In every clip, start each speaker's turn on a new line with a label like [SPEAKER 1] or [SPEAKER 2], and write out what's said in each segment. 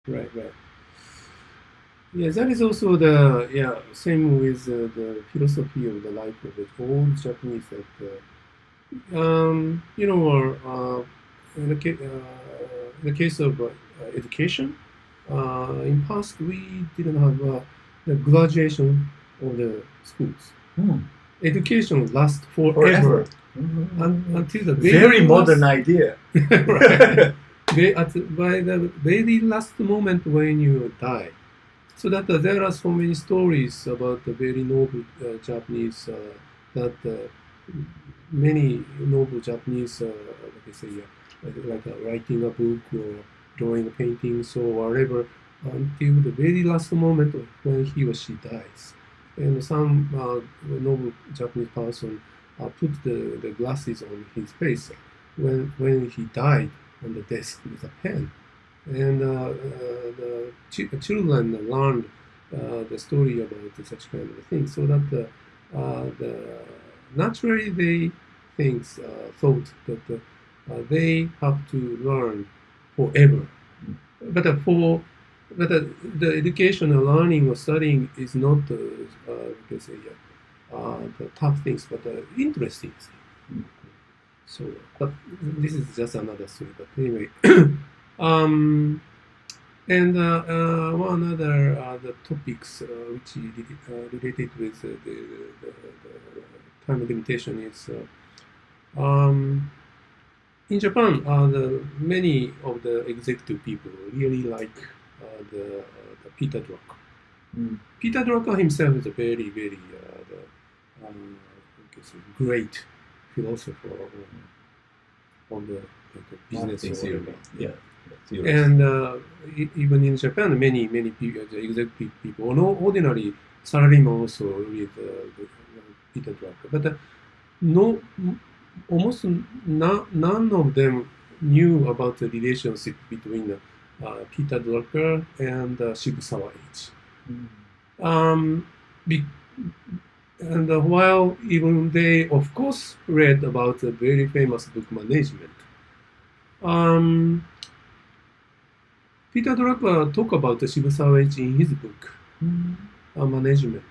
[SPEAKER 1] Right, right. Yeah, that is also the same with the philosophy of the life of the old Japanese that or in the case of education, in past we didn't have the graduation of the schools.
[SPEAKER 2] Hmm.
[SPEAKER 1] Education lasts
[SPEAKER 2] Forever.
[SPEAKER 1] forever until the
[SPEAKER 2] Very modern idea.
[SPEAKER 1] right. By the very last moment when you die. So that there are so many stories about the very noble Japanese that many noble Japanese, like I say, writing a book or drawing paintings or whatever until the very last moment when he or she dies. And some noble Japanese person put the glasses on his face when he died on the desk with a pen. And the children learned the story about such kind of things, so that naturally they thought that they have to learn forever. But the education or learning or studying is not the tough things, but the interesting things. So, but this is just another story. But anyway. And one other the topics which related with the time limitation is in Japan, many of the executive people really like the Peter Drucker. Peter Drucker himself is a very, very great philosopher of the business
[SPEAKER 2] theory. Yeah.
[SPEAKER 1] And even in Japan, many people, the executive people, no ordinary salarymen also read Peter Drucker. But almost none of them knew about the relationship between Peter Drucker and Shibusawa H. And while even they, of course, read about the very famous book Management, Peter Drucker talked about the Shibusawa H in his book, Management.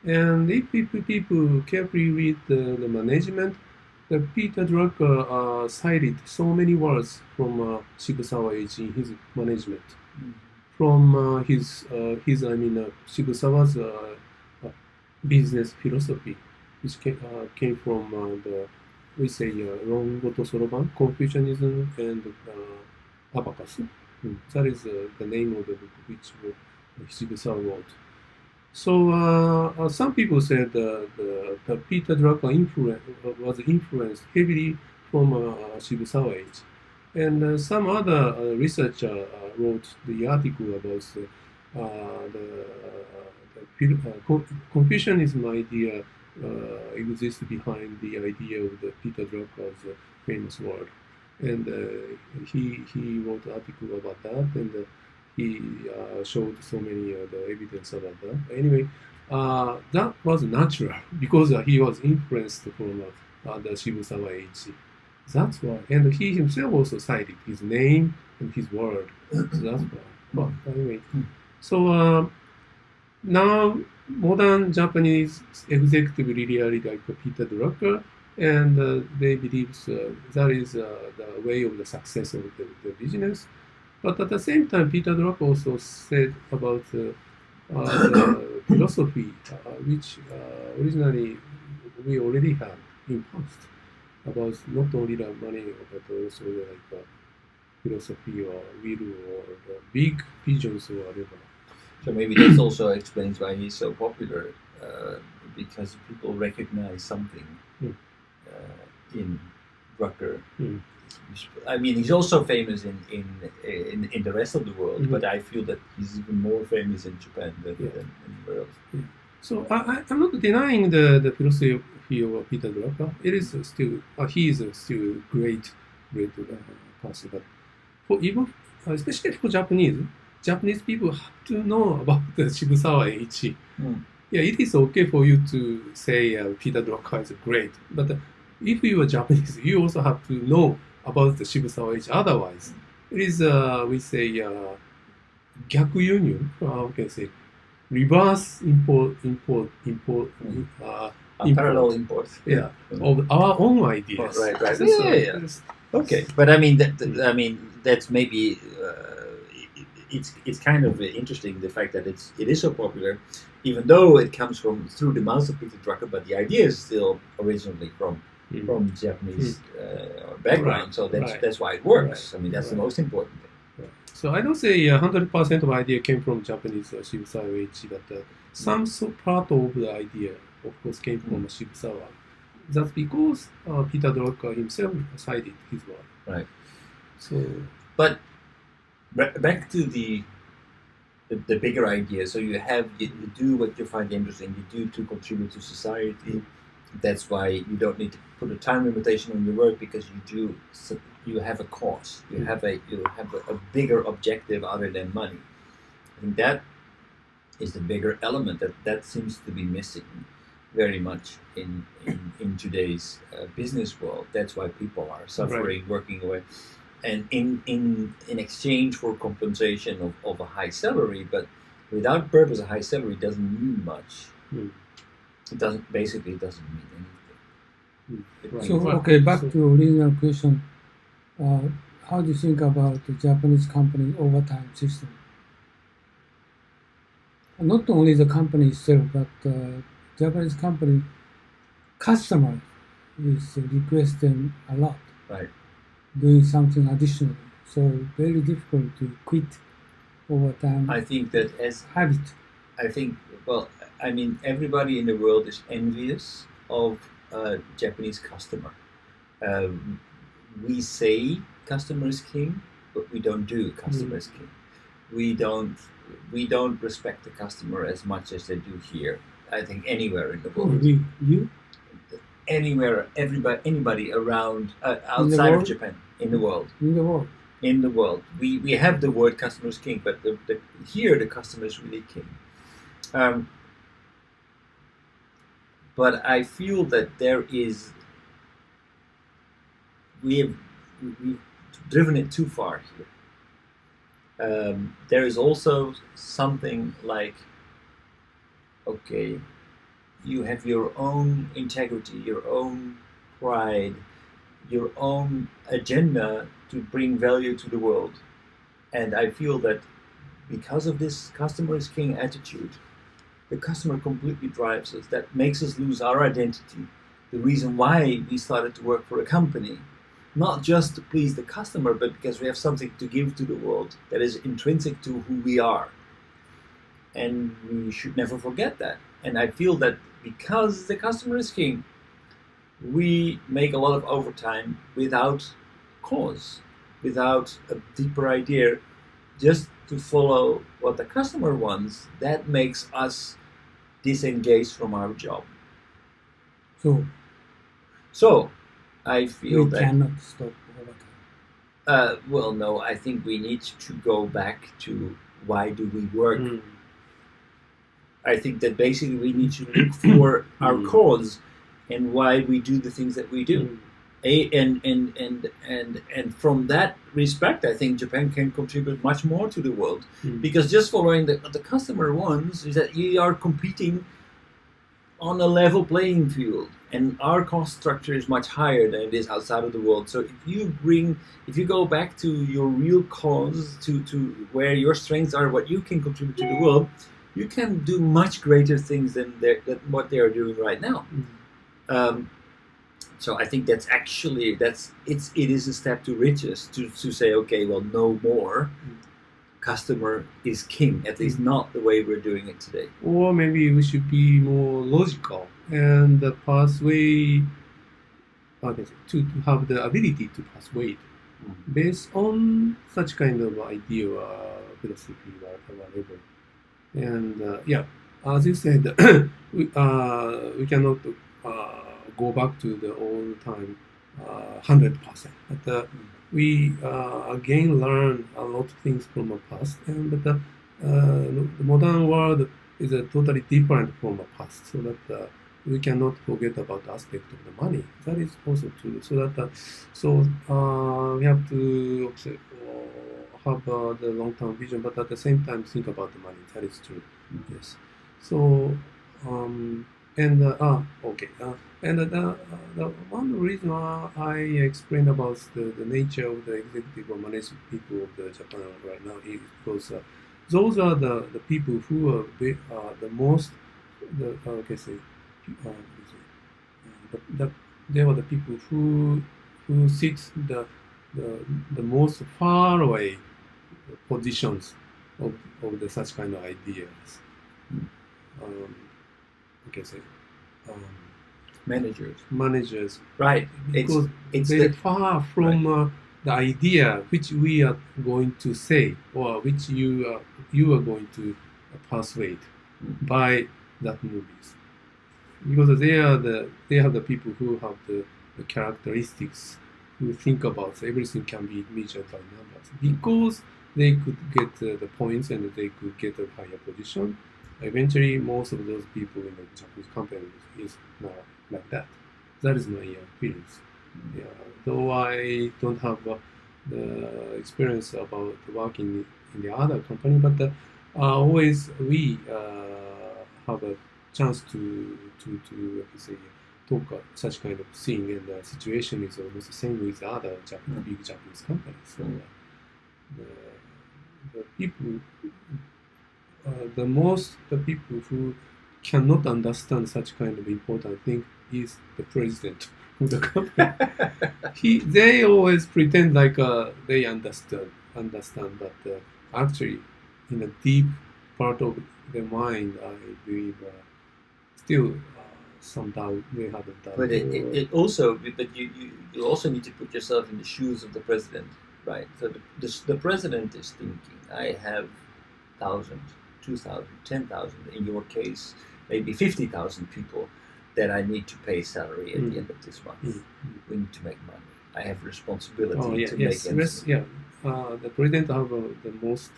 [SPEAKER 1] And if people carefully read the Management, Peter Drucker cited so many words from Shibusawa H in his Management. From Shibusawa's business philosophy, which came from we say Rongo to Soroban, Confucianism and Abacus. That is the name of the book which Shibusawa wrote. So some people said the Peter Drucker was influenced heavily from Shibusawa H. And some other researcher wrote the article about the Confucianism idea exists behind the idea of the Peter Drucker's famous word. And he wrote an article about that, and he showed so many the evidence about that. Anyway, that was natural because he was influenced from the Shibusawa H. That's why. And he himself also cited his name and his word. So that's why. But anyway, so now modern Japanese executive really like Peter Drucker, and they believe that is the way of the success of the business. But at the same time, Peter Drucker also said about the philosophy, which originally we already had in past, about not only the money, but also like philosophy or will or the big visions or whatever.
[SPEAKER 2] So maybe that also explains why he's so popular, because people recognize something in Drucker. I mean, he's also famous in the rest of the world, but I feel that he's even more famous in Japan than anywhere else.
[SPEAKER 1] So I'm not denying the philosophy of Peter Drucker. It is still he is still great person. But for even especially for Japanese people have to know about the Shibusawa H. Yeah, it is okay for you to say Peter Drucker is great, but if you are Japanese, you also have to know about the Shibusawa H. Otherwise, it is we say 逆輸入, how can I say, reverse import,
[SPEAKER 2] parallel import.
[SPEAKER 1] Yeah, of our own ideas.
[SPEAKER 2] Right.
[SPEAKER 1] So,
[SPEAKER 2] Yeah. Okay, but I mean, that's maybe it's kind of interesting, the fact that it is so popular, even though it comes through the mouth of Peter Drucker, but the idea is still originally from Japanese background.
[SPEAKER 1] Right,
[SPEAKER 2] so
[SPEAKER 1] right.
[SPEAKER 2] that's why it works.
[SPEAKER 1] Right,
[SPEAKER 2] I mean, that's the
[SPEAKER 1] right.
[SPEAKER 2] most important thing.
[SPEAKER 1] So I don't say 100% of idea came from Japanese Shibusawa Eiichi, but some part of the idea, of course, came from Shibusawa. That's because Peter Drucker himself cited his work.
[SPEAKER 2] Right.
[SPEAKER 1] So,
[SPEAKER 2] but back to the bigger idea. So you do what you find interesting. You do to contribute to society. That's why you don't need to put a time limitation on your work, because you have a cause. You have a bigger objective other than money. I think that is the bigger element that seems to be missing very much in today's business world. That's why people are suffering,
[SPEAKER 1] Right.
[SPEAKER 2] working away, and in exchange for compensation of a high salary. But without purpose, a high salary doesn't mean much. It doesn't mean anything.
[SPEAKER 1] Right.
[SPEAKER 3] So, okay, back to original question. How do you think about the Japanese company overtime system? Not only the company itself, but Japanese company customer is requesting a lot,
[SPEAKER 2] Right.
[SPEAKER 3] doing something additional. So very difficult to quit overtime
[SPEAKER 2] I think that
[SPEAKER 3] habit.
[SPEAKER 2] Everybody in the world is envious of a Japanese customer. We say customer is king, but we don't do customer is king. We don't respect the customer as much as they do here. I think anywhere in the world.
[SPEAKER 3] You?
[SPEAKER 2] Anywhere, anybody around outside of Japan, in the world. In the world, we have the word customer is king, but here the customer is really king. But I feel that we've driven it too far here. There is also something like, okay, you have your own integrity, your own pride, your own agenda to bring value to the world. And I feel that because of this customer is king attitude, the customer completely drives us. That makes us lose our identity. The reason why we started to work for a company, not just to please the customer, but because we have something to give to the world that is intrinsic to who we are. And we should never forget that. And I feel that because the customer is king, we make a lot of overtime without cause, without a deeper idea, just to follow what the customer wants. That makes us disengage from our job. So I feel
[SPEAKER 3] we cannot stop overtime.
[SPEAKER 2] Well, no, I think we need to go back to why do we work. I think that basically we need to look for our cause and why we do the things that we do. And from that respect, I think Japan can contribute much more to the world, because just following what the customer wants is that you are competing on a level playing field, and our cost structure is much higher than it is outside of the world. So if you go back to your real cause, to where your strengths are, what you can contribute to the world, you can do much greater things than what they are doing right now. So I think it is a step to riches to say, okay, well, no more customer is king, at least not the way we're doing it today.
[SPEAKER 1] Or maybe we should be more logical and persuade, to have the ability to persuade based on such kind of idea or philosophy or whatever. And as you said, we cannot go back to the old time 100%. But we again learn a lot of things from the past, but the modern world is a totally different from the past. So that we cannot forget about the aspect of the money. That is also true. So that we have to have the long-term vision, but at the same time think about the money. That is true.
[SPEAKER 2] Mm-hmm.
[SPEAKER 1] Yes. So okay. And the one reason I explained about the nature of the executive or management people of the Japan right now is because those are the people who are the most they were the people who sit the most far away positions of the such kind of ideas. Managers,
[SPEAKER 2] right?
[SPEAKER 1] Because
[SPEAKER 2] it's
[SPEAKER 1] they're far from the idea which we are going to say or which you are going to persuade by that movies. Because they have the people who have the characteristics, who think about everything can be measured by numbers. Because they could get the points and they could get a higher position. Eventually, most of those people in the Japanese companies is now like that. That is my feelings. Yeah, though I don't have the experience about working in the other company, but always we have a chance to talk such kind of thing, and the situation is almost the same with other big Japanese companies. So the people, the people who cannot understand such kind of important thing is the president of the company. They always pretend like they understand, but actually, in a deep part of their mind, I believe still some doubt they haven't done.
[SPEAKER 2] But it also, but you also need to put yourself in the shoes of the president, right? So the president is thinking, I have 1,000, 2,000, 10,000. In your case, maybe 50,000 people that I need to pay salary at the end of this month. We need to make money. I have responsibility to make ends meet.
[SPEAKER 1] The president have the most,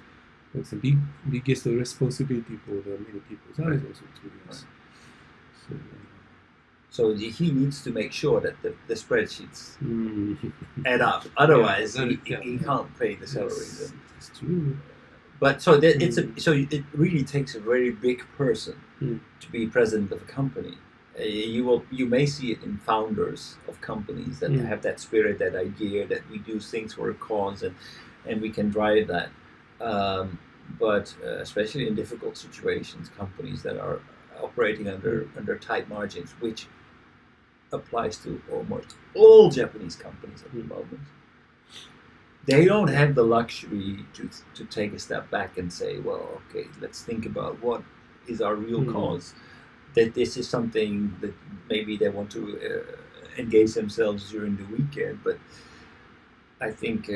[SPEAKER 1] biggest responsibility for the many people. That is also true. Yes.
[SPEAKER 2] So he needs to make sure that the spreadsheets add up. Otherwise, he can't pay the salaries.
[SPEAKER 1] Yes, it's true.
[SPEAKER 2] But so it really takes a very big person to be president of a company. You may see it in founders of companies that have that spirit, that idea that we do things for a cause and we can drive that. But especially in difficult situations, companies that are operating under tight margins, which applies to almost all Japanese companies at the moment. They don't have the luxury to take a step back and say, well, okay, let's think about what is our real cause. That this is something that maybe they want to engage themselves during the weekend, but I think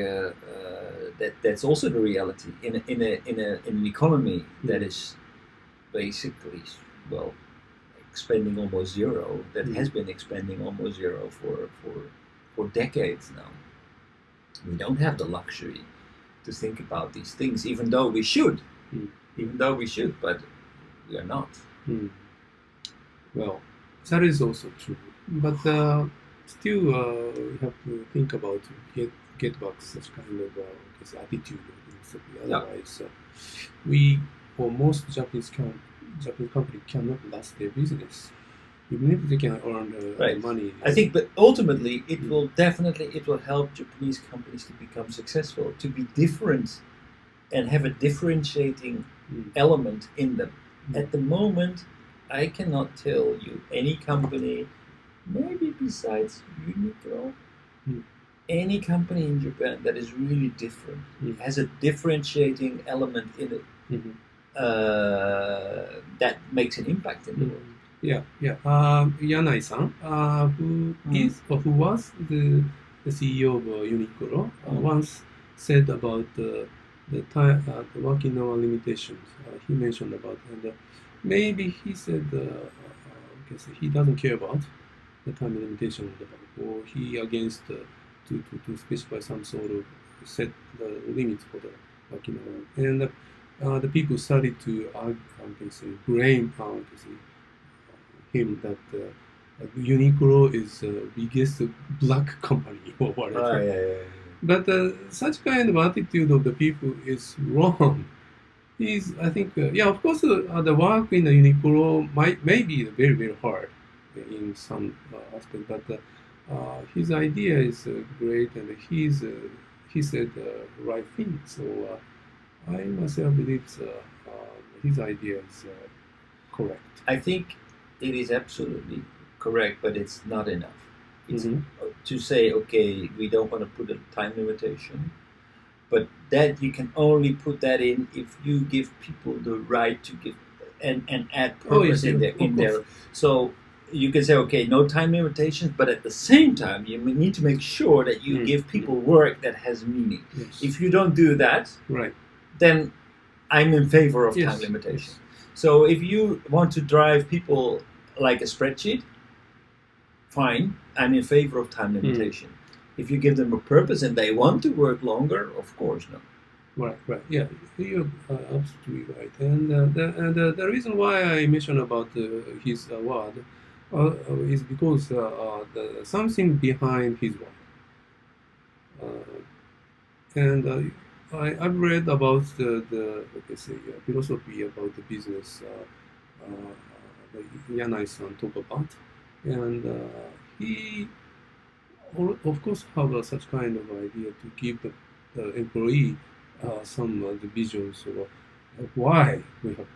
[SPEAKER 2] that's also the reality in an economy that is basically expending almost zero. That has been expending almost zero for decades now. We don't have the luxury to think about these things, even though we should. But we are not.
[SPEAKER 1] Well, that is also true. But still, we have to think about get back such kind of attitude. Otherwise, we or most Japanese company cannot last their business. Even if they can earn money.
[SPEAKER 2] I think, but ultimately, it will help Japanese companies to become successful, to be different, and have a differentiating element in them. At the moment, I cannot tell you any company, maybe besides Uniqlo, any company in Japan that is really different, has a differentiating element in it that makes an impact in the world.
[SPEAKER 1] Yanai-san, who was the CEO of Uniqlo, once said about the working hour limitations. He mentioned about, and maybe he said he doesn't care about the time limitation of the work, or he against to specify some sort of set the limits for the working hour. And the people started to blame him that Uniqlo is the biggest black company or whatever. But such kind of attitude of the people is wrong. I think, yeah, of course, the work in the Uniqlo may be very, very hard in some aspect, but his idea is great, and he said the right thing. So I myself believe his idea is correct.
[SPEAKER 2] I think it is absolutely correct, but it's not enough. It's to say, okay, we don't want to put a time limitation, but that you can only put that in if you give people the right to give and add purpose in there. So you can say, okay, no time limitations, but at the same time, you need to make sure that you give people work that has meaning.
[SPEAKER 1] Yes.
[SPEAKER 2] If you don't do that,
[SPEAKER 1] right,
[SPEAKER 2] then I'm in favor of time limitation. So if you want to drive people like a spreadsheet, fine, I'm in favor of time limitation. If you give them a purpose and they want to work longer, of course, no.
[SPEAKER 1] Right. Yeah, you're absolutely right. And the reason why I mentioned about his award is because something behind his work. And I've read about the philosophy about the business that Yanai-san talked about, and he, of course, have such kind of idea to give the employee some the visions of why we have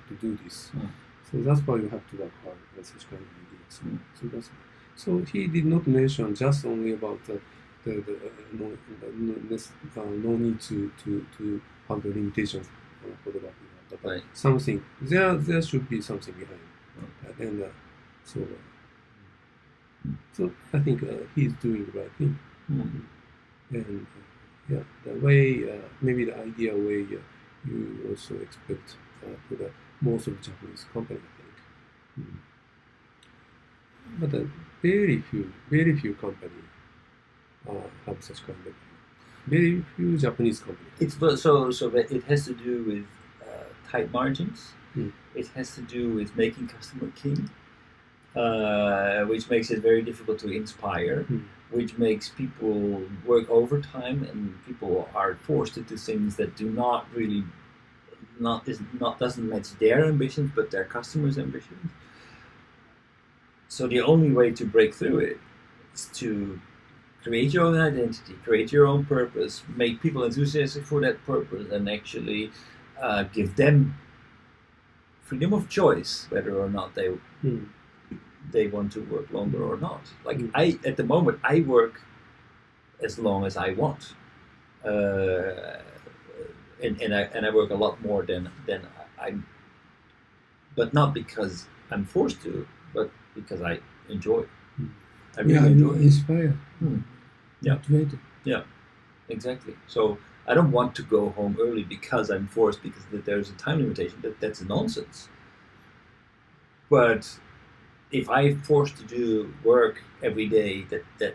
[SPEAKER 1] to do this. So that's why we have to work hard with such kind of ideas. So he did not mention just only about no need to have the limitations for the working, but
[SPEAKER 2] right.
[SPEAKER 1] Something there should be something behind, and so I think he's doing the right thing, and yeah, the way maybe the ideal way you also expect to the most of the Japanese company, I think. But very few companies have such kind of very few Japanese companies.
[SPEAKER 2] It's so that it has to do with tight margins. It has to do with making customer king, which makes it very difficult to inspire, which makes people work overtime, and people are forced to do things that do not really doesn't match their ambitions but their customers' ambitions. So the only way to break through it is to create your own identity, create your own purpose, make people enthusiastic for that purpose, and actually give them freedom of choice whether or not they want to work longer or not. Like at the moment, I work as long as I want, and I work a lot more than I'm, but not because I'm forced to, but because I enjoy. I really enjoy.
[SPEAKER 3] Inspired.
[SPEAKER 2] Yeah.
[SPEAKER 3] Motivated.
[SPEAKER 2] Yeah, exactly. So I don't want to go home early because I'm forced, because there's a time limitation. That's nonsense. But if I'm forced to do work every day that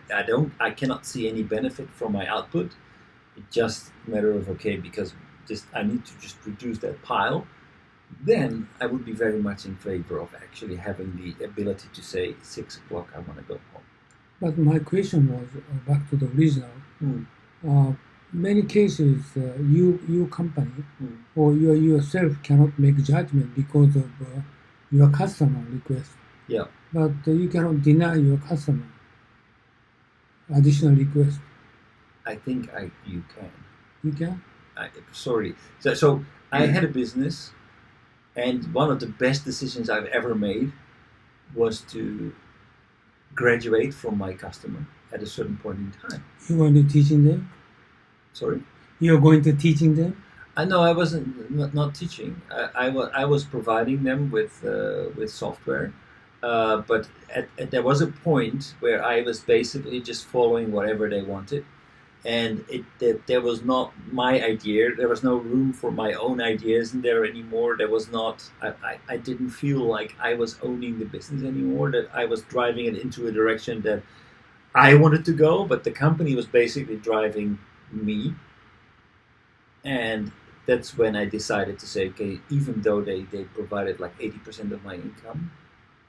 [SPEAKER 2] I cannot see any benefit from my output, it's just a matter of because I need to just reduce that pile, then I would be very much in favor of actually having the ability to say 6 o'clock I want to go home.
[SPEAKER 3] But my question was back to the original. Many cases, you company or you yourself cannot make judgment because of your customer request.
[SPEAKER 2] Yeah.
[SPEAKER 3] But you cannot deny your customer additional request.
[SPEAKER 2] I think you can.
[SPEAKER 3] You can?
[SPEAKER 2] Sorry. So I had a business, and one of the best decisions I've ever made was to graduate from my customer at a certain point in time.
[SPEAKER 3] You want to teaching them?
[SPEAKER 2] Sorry?
[SPEAKER 3] You're going to teaching them?
[SPEAKER 2] No, I wasn't not teaching. I was providing them with software, but there was a point where I was basically just following whatever they wanted, and there was not my idea. There was no room for my own ideas in there anymore. There was not. I didn't feel like I was owning the business anymore. That I was driving it into a direction that I wanted to go, but the company was basically driving me. And that's when I decided to say, okay, even though they provided like 80% of my income,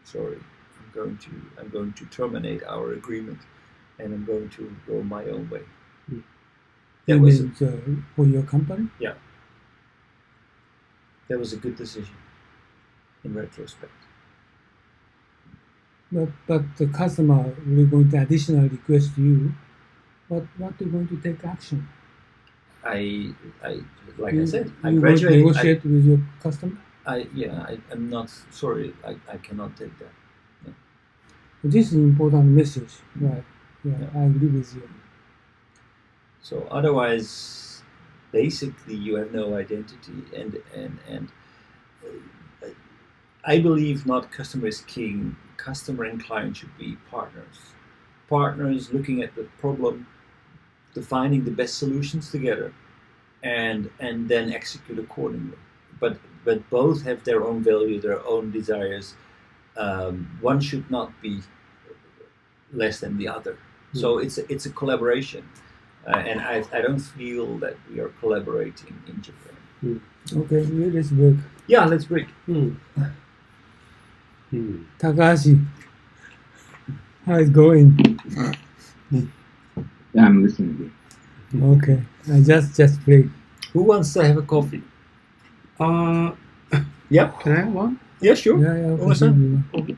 [SPEAKER 2] sorry, I'm going to terminate our agreement, and I'm going to go my own way. That was
[SPEAKER 3] for your company?
[SPEAKER 2] that was a good decision in retrospect.
[SPEAKER 3] But the customer will going to additional request you. What are you going to take action?
[SPEAKER 2] I
[SPEAKER 3] You
[SPEAKER 2] said, I
[SPEAKER 3] going to
[SPEAKER 2] graduated.
[SPEAKER 3] negotiate with your customer.
[SPEAKER 2] I'm not sorry. I cannot take that.
[SPEAKER 3] This is an important message, right? Yeah,
[SPEAKER 2] Yeah.
[SPEAKER 3] I agree with you.
[SPEAKER 2] So otherwise, basically, you have no identity, and I believe not customer is king. Customer and client should be partners. Partners looking at the problem, defining the best solutions together, and then execute accordingly. But both have their own value, their own desires. One should not be less than the other. So it's a collaboration, and I don't feel that we are collaborating in Japan.
[SPEAKER 3] Okay, let's break.
[SPEAKER 2] Yeah, let's break.
[SPEAKER 3] Takahashi, how is going?
[SPEAKER 4] Yeah, I'm listening.
[SPEAKER 3] Okay, I just break.
[SPEAKER 2] Who wants to have a coffee?
[SPEAKER 1] Uh,
[SPEAKER 2] Yeah,
[SPEAKER 1] can I have one?
[SPEAKER 2] yeah, sure.
[SPEAKER 3] Yeah,
[SPEAKER 2] Awesome.
[SPEAKER 3] continue.